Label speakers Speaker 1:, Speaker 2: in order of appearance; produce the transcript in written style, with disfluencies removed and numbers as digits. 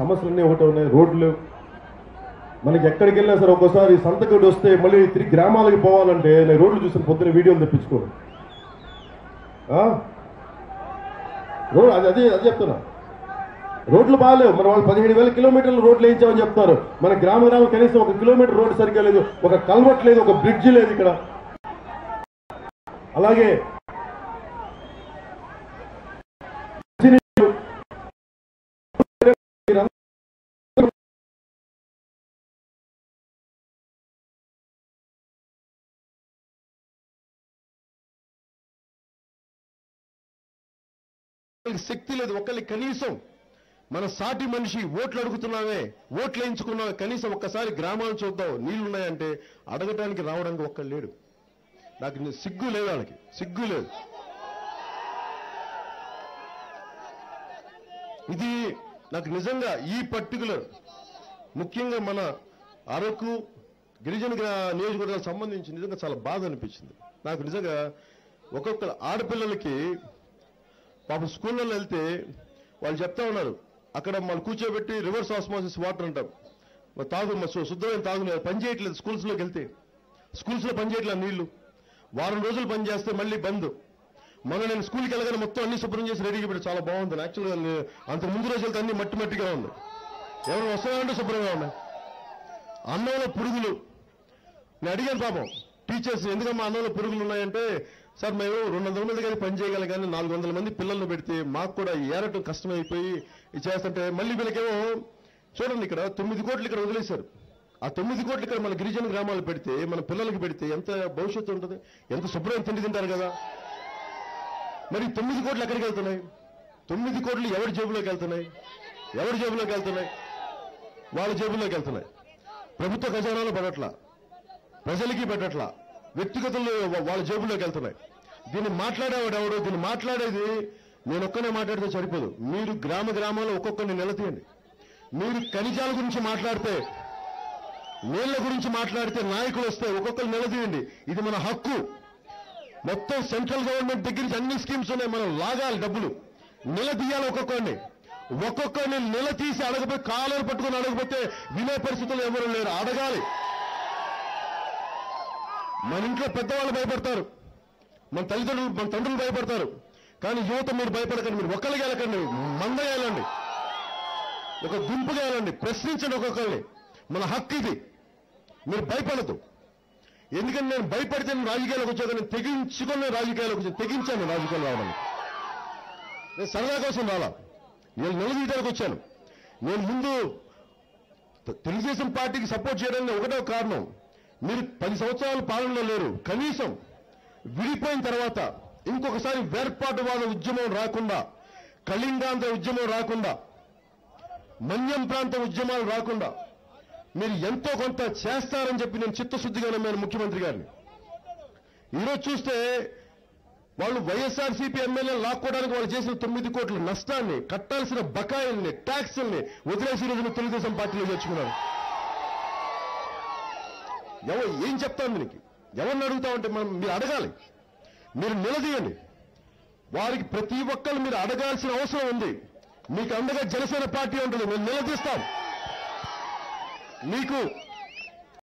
Speaker 1: సమస్యలన్నీ ఒకటి ఉన్నాయి. రోడ్లు మనకి ఎక్కడికి వెళ్ళినా సరే ఒక్కోసారి సంతకుడు వస్తే మళ్ళీ తిరిగి గ్రామాలకు పోవాలంటే నేను రోడ్లు చూసిన పొద్దున వీడియోలు తెప్పించుకోను. అదే చెప్తున్నా, రోడ్లు బాగాలేవు. మరి వాళ్ళు 17,000 కిలోమీటర్లు రోడ్లు వేయించామని చెప్తారు. మన గ్రామాలు కనీసం 1 కిలోమీటర్ రోడ్డు సరిగ్గా లేదు, ఒక కల్వర్ట్ లేదు, ఒక బ్రిడ్జ్ లేదు ఇక్కడ. అలాగే శక్తి లేదు. ఒకళ్ళకి కనీసం మన సాటి మనిషి ఓట్లు అడుగుతున్నామే, ఓట్లు వేయించుకున్నామే, కనీసం ఒక్కసారి గ్రామాలు చూద్దాం నీళ్లున్నాయంటే అడగటానికి రావడానికి ఒక్కళ్ళు లేడు. నాకు సిగ్గు లేదు, వాళ్ళకి సిగ్గు లేదు. ఇది నాకు నిజంగా ఈ పర్టికులర్ ముఖ్యంగా మన అరకు గిరిజన నియోజకవర్గాలకు సంబంధించి నిజంగా చాలా బాధ అనిపించింది నాకు. నిజంగా ఒక్కొక్క ఆడపిల్లలకి పాపం స్కూళ్ళలో వెళ్తే వాళ్ళు చెప్తా ఉన్నారు, అక్కడ వాళ్ళు కూర్చోబెట్టి రివర్స్ ఆస్మాసిస్ వాటర్ అంటాం, శుద్ధమైన తాగులేదు, పని చేయట్లేదు. స్కూల్స్లోకి వెళ్తే స్కూల్స్లో పని చేయట్లేదు నీళ్లు. వారం రోజులు పని చేస్తే మళ్ళీ బంద్. మొన్న నేను స్కూల్కి వెళ్ళగానే మొత్తం అన్ని శుభ్రం చేసి రెడీగా పెట్టి చాలా బాగుంది. యాక్చువల్గా అంత ముందు రోజు వెళ్తే అన్ని మట్టి మట్టిగా ఉంది, ఎవరు వస్తాయంటే శుభ్రంగా ఉన్నాయి. అన్నంలో పురుగులు. నేను అడిగాను పాపం టీచర్స్, ఎందుకమ్మా అన్నంలో పురుగులు ఉన్నాయంటే, సార్ మేము 200 మంది కానీ పని చేయగలం కానీ 400 మంది పిల్లలను పెడితే మాకు కూడా ఏరటం కష్టమైపోయి చేస్తుంటే మళ్ళీ వీళ్ళకేమో చూడండి ఇక్కడ 9 కోట్లు ఇక్కడ వదిలేశారు. ఆ 9 కోట్లు ఇక్కడ మన గిరిజన గ్రామాలు పెడితే మన పిల్లలకి పెడితే ఎంత భవిష్యత్తు ఉంటుంది, ఎంత శుభ్రం తిండి తింటారు కదా. మరి 9 కోట్లు ఎక్కడికి వెళ్తున్నాయి? 9 కోట్లు ఎవరి జేబులోకి వెళ్తున్నాయి? ఎవరి జేబులోకి వెళ్తున్నాయి? వాళ్ళ జేబుల్లోకి వెళ్తున్నాయి. ప్రభుత్వ ఖజానాలో పడట్లా, ప్రజలకి పెట్టట్లా, వ్యక్తిగతంలో వాళ్ళ జేబుల్లోకి వెళ్తున్నాయి. దీన్ని మాట్లాడేవాడు ఎవడు? దీన్ని మాట్లాడేది నేను ఒక్కనే మాట్లాడితే సరిపోదు. మీరు గ్రామాల్లో ఒక్కొక్కరిని నిలతీయండి. మీరు ఖనిజాల గురించి మాట్లాడితే, నీళ్ల గురించి మాట్లాడితే నాయకులు వస్తే ఒక్కొక్కరు నిలదీయండి. ఇది మన హక్కు. మొత్తం సెంట్రల్ గవర్నమెంట్ దగ్గర నుంచి అన్ని స్కీమ్స్ ఉన్నాయి, మనం లాగాలి డబ్బులు, నిలదీయాలి. ఒక్కొక్కరిని నిలదీసి అడగపోయి కాలర్ పట్టుకుని అడగపోతే వినే పరిస్థితులు ఎవరు లేరు. అడగాలి. మన ఇంట్లో పెద్దవాళ్ళు భయపడతారు, మన తండ్రులు భయపడతారు, కానీ యువత మీరు భయపడకండి. మీరు ఒక్కరికి వెళ్ళకండి, మందగా వెళ్ళండి, ఒక గుంపుగా వెళ్ళండి, ప్రశ్నించండి ఒక్కొక్కరిని. మన హక్కు ఇది, మీరు భయపడదు. ఎందుకంటే నేను భయపడితే నేను రాజకీయాలకు వచ్చాక నేను తెగించాను రాజకీయాలు రావడానికి. నేను సరదా కోసం రాలా, నేను నిలదీయడానికి వచ్చాను. నేను ముందు తెలుగుదేశం పార్టీకి సపోర్ట్ చేయడానికి ఒకటో కారణం, మీరు 10 సంవత్సరాల పాలనలో లేరు. కనీసం విడిపోయిన తర్వాత ఇంకొకసారి వేర్పాటువాద ఉద్యమం రాకుండా, కళింగాంధ్ర ఉద్యమం రాకుండా, మన్యం ప్రాంత ఉద్యమాలు రాకుండా మీరు ఎంతో కొంత చేస్తారని చెప్పి నేను చిత్తశుద్ధిగా నమ్మాను ముఖ్యమంత్రి గారిని. ఈరోజు చూస్తే వాళ్ళు వైఎస్ఆర్సీపీ ఎమ్మెల్యే లాక్కోవడానికి వాళ్ళు చేసిన 9 కోట్ల నష్టాన్ని, కట్టాల్సిన బకాయిల్ని, ట్యాక్సుల్ని వదిలేసి రోజున తెలుగుదేశం పార్టీలో చేర్చుకున్నారు. ఏం చెప్తాను దీనికి? ఎవరిని అడుగుతామంటే మీరు అడగాలి, మీరు నిలదీయండి. వారికి ప్రతి ఒక్కరు మీరు అడగాల్సిన అవసరం ఉంది. మీకు అండగా జనసేన పార్టీ ఉంటుంది, మేము నిలదీస్తాం. మీకు